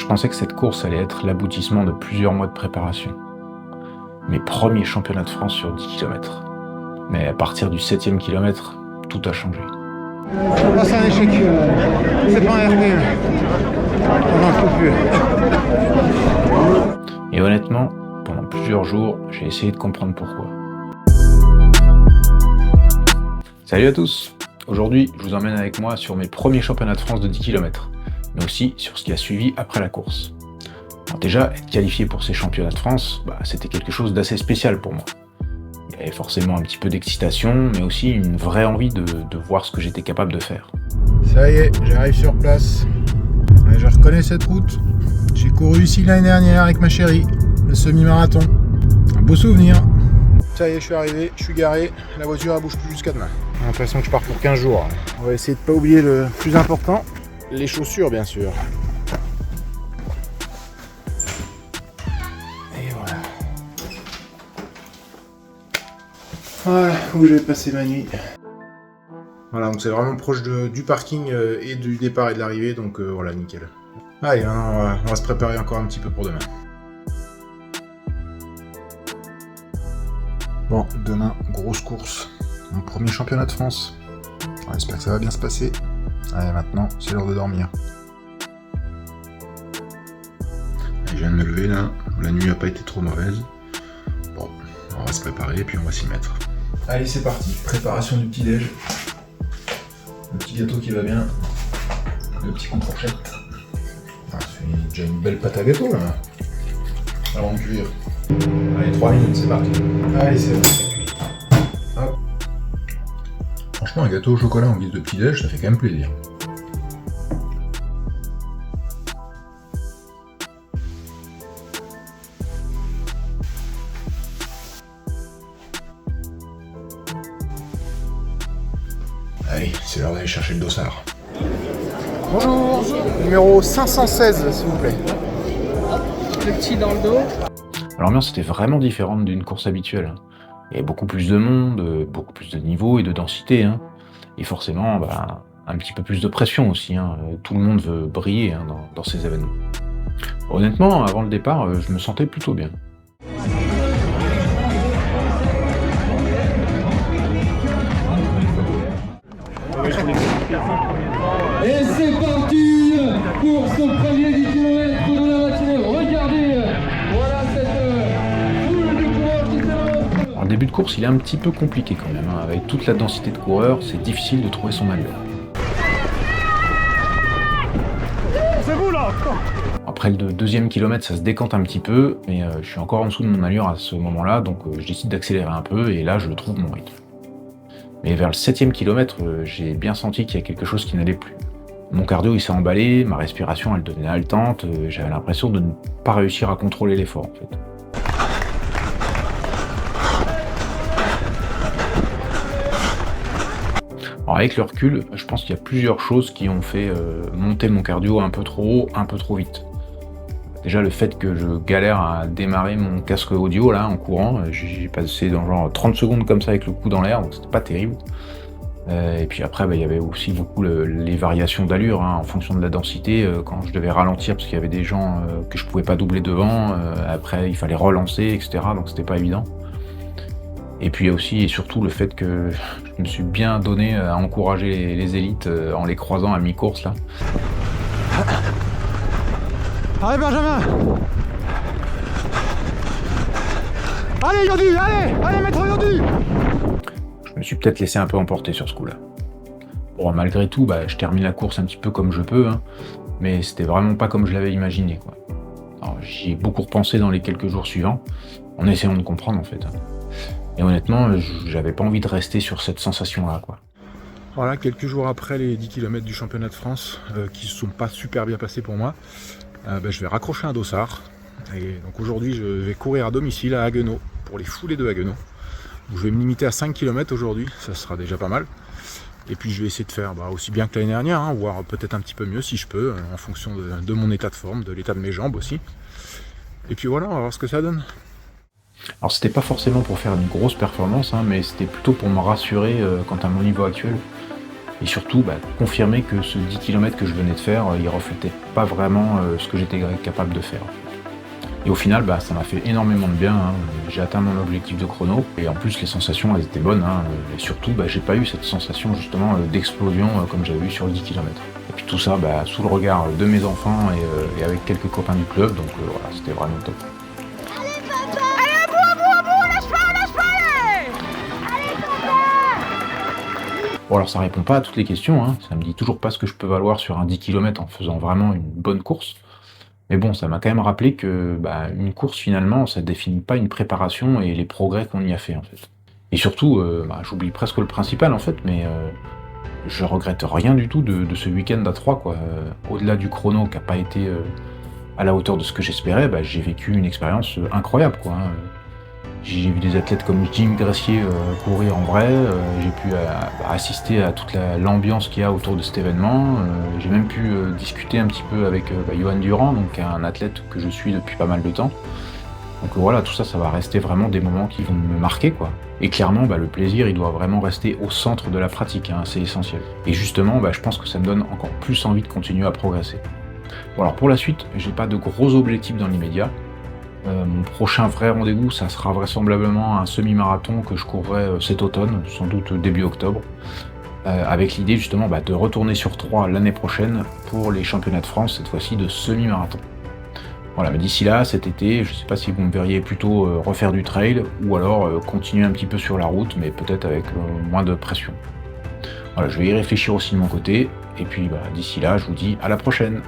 Je pensais que cette course allait être l'aboutissement de plusieurs mois de préparation. Mes premiers championnats de France sur 10 km. Mais à partir du 7e kilomètre, tout a changé. Ah, c'est un échec. C'est pas un RP. On n'en peut plus. Et honnêtement, pendant plusieurs jours, j'ai essayé de comprendre pourquoi. Salut à tous! Aujourd'hui, je vous emmène avec moi sur mes premiers championnats de France de 10 km, mais aussi sur ce qui a suivi après la course. Alors déjà, être qualifié pour ces championnats de France, c'était quelque chose d'assez spécial pour moi. Il y avait forcément un petit peu d'excitation, mais aussi une vraie envie de voir ce que j'étais capable de faire. Ça y est, j'arrive sur place. Ouais, je reconnais cette route. J'ai couru ici l'année dernière avec ma chérie, le semi-marathon. Un beau souvenir. Ça y est, je suis arrivé, je suis garé, la voiture elle bouge plus jusqu'à demain. J'ai l'impression que je pars pour 15 jours. On va essayer de pas oublier le plus important, les chaussures bien sûr. Et voilà. Voilà où je vais passer ma nuit. Voilà, donc c'est vraiment proche du parking et du départ et de l'arrivée, donc voilà, nickel. Allez, maintenant on va se préparer encore un petit peu pour demain. Bon, demain, grosse course, mon premier championnat de France. J'espère que ça va bien se passer. Allez, maintenant, c'est l'heure de dormir. Allez, je viens de me lever là, la nuit n'a pas été trop mauvaise. Bon, on va se préparer et puis on va s'y mettre. Allez, c'est parti, préparation du petit-déj. Le petit gâteau qui va bien, le petit coup de fourchette. Ah, c'est déjà une belle pâte à gâteau là, avant de cuire. Allez, 3 minutes, c'est parti. Allez, c'est bon, c'est cuit. Hop. Franchement, un gâteau au chocolat en guise de petit-déj, ça fait quand même plaisir. Allez, c'est l'heure d'aller chercher le dossard. Bonjour, numéro 516, s'il vous plaît. Le petit dans le dos. Alors l'ambiance était vraiment différente d'une course habituelle. Il y avait beaucoup plus de monde, beaucoup plus de niveau et de densité. Et forcément, un petit peu plus de pression aussi. Tout le monde veut briller dans ces événements. Honnêtement, avant le départ, je me sentais plutôt bien. Et c'est parti pour ce premier 10 km de la matinée. Regardez, voilà cette foule de coureurs qui s'élance. Alors, le début de course, il est un petit peu compliqué quand même. Avec toute la densité de coureurs, c'est difficile de trouver son allure. C'est vous là! Après le deuxième kilomètre, ça se décante un petit peu, mais je suis encore en dessous de mon allure à ce moment-là, donc je décide d'accélérer un peu, et là je trouve mon rythme. Mais vers le 7e kilomètre, j'ai bien senti qu'il y a quelque chose qui n'allait plus. Mon cardio il s'est emballé, ma respiration elle devenait haletante, j'avais l'impression de ne pas réussir à contrôler l'effort en fait. Alors avec le recul, je pense qu'il y a plusieurs choses qui ont fait monter mon cardio un peu trop haut, un peu trop vite. Déjà le fait que je galère à démarrer mon casque audio là en courant, j'ai passé dans genre 30 secondes comme ça avec le cou dans l'air, donc c'était pas terrible. Et puis après il y avait aussi beaucoup les variations d'allure en fonction de la densité, quand je devais ralentir parce qu'il y avait des gens que je pouvais pas doubler devant, après il fallait relancer, etc. Donc c'était pas évident. Et puis il y a aussi et surtout le fait que je me suis bien donné à encourager les élites en les croisant à mi-course là. Allez Benjamin! Allez Yodu, allez maître Yodu! Je me suis peut-être laissé un peu emporter sur ce coup-là. Bon, malgré tout, je termine la course un petit peu comme je peux, mais c'était vraiment pas comme je l'avais imaginé, quoi. Alors, j'y ai beaucoup repensé dans les quelques jours suivants, en essayant de comprendre en fait. Et honnêtement, j'avais pas envie de rester sur cette sensation-là, quoi. Voilà, quelques jours après les 10 km du championnat de France, qui se sont pas super bien passés pour moi, je vais raccrocher un dossard. Et donc aujourd'hui, je vais courir à domicile à Haguenau, pour les foulées de Haguenau. Je vais me limiter à 5 km aujourd'hui, ça sera déjà pas mal. Et puis je vais essayer de faire aussi bien que l'année dernière, voire peut-être un petit peu mieux si je peux, en fonction de mon état de forme, de l'état de mes jambes aussi. Et puis voilà, on va voir ce que ça donne. Alors c'était pas forcément pour faire une grosse performance, mais c'était plutôt pour me rassurer quant à mon niveau actuel. Et surtout, confirmer que ce 10 km que je venais de faire, il reflétait pas vraiment ce que j'étais capable de faire. Et au final, ça m'a fait énormément de bien, hein. J'ai atteint mon objectif de chrono, et en plus les sensations elles étaient bonnes, hein. Et surtout j'ai pas eu cette sensation justement d'explosion comme j'avais eu sur le 10 km. Et puis tout ça sous le regard de mes enfants et avec quelques copains du club, donc voilà, c'était vraiment top. Allez papa! Allez à bout, lâche-pas! Allez papa! Bon alors ça répond pas à toutes les questions, hein. Ça me dit toujours pas ce que je peux valoir sur un 10 km en faisant vraiment une bonne course. Mais bon, ça m'a quand même rappelé que une course finalement, ça définit pas une préparation et les progrès qu'on y a fait en fait. Et surtout, j'oublie presque le principal en fait, mais je regrette rien du tout de ce week-end à 3 quoi. Au-delà du chrono qui a pas été à la hauteur de ce que j'espérais, j'ai vécu une expérience incroyable quoi, hein. J'ai vu des athlètes comme Jim Gressier courir en vrai, j'ai pu assister à toute l'ambiance qu'il y a autour de cet événement, j'ai même pu discuter un petit peu avec Johan Durand, donc un athlète que je suis depuis pas mal de temps. Donc voilà, tout ça, ça va rester vraiment des moments qui vont me marquer quoi. Et clairement, le plaisir, il doit vraiment rester au centre de la pratique, hein, c'est essentiel. Et justement, je pense que ça me donne encore plus envie de continuer à progresser. Bon alors pour la suite, j'ai pas de gros objectifs dans l'immédiat. Mon prochain vrai rendez-vous, ça sera vraisemblablement un semi-marathon que je courrai cet automne, sans doute début octobre, avec l'idée justement de retourner sur 3 l'année prochaine pour les championnats de France, cette fois-ci de semi-marathon. Voilà, mais d'ici là, cet été, je sais pas si vous me verriez plutôt refaire du trail, ou alors continuer un petit peu sur la route, mais peut-être avec moins de pression. Voilà, je vais y réfléchir aussi de mon côté, et puis d'ici là, je vous dis à la prochaine.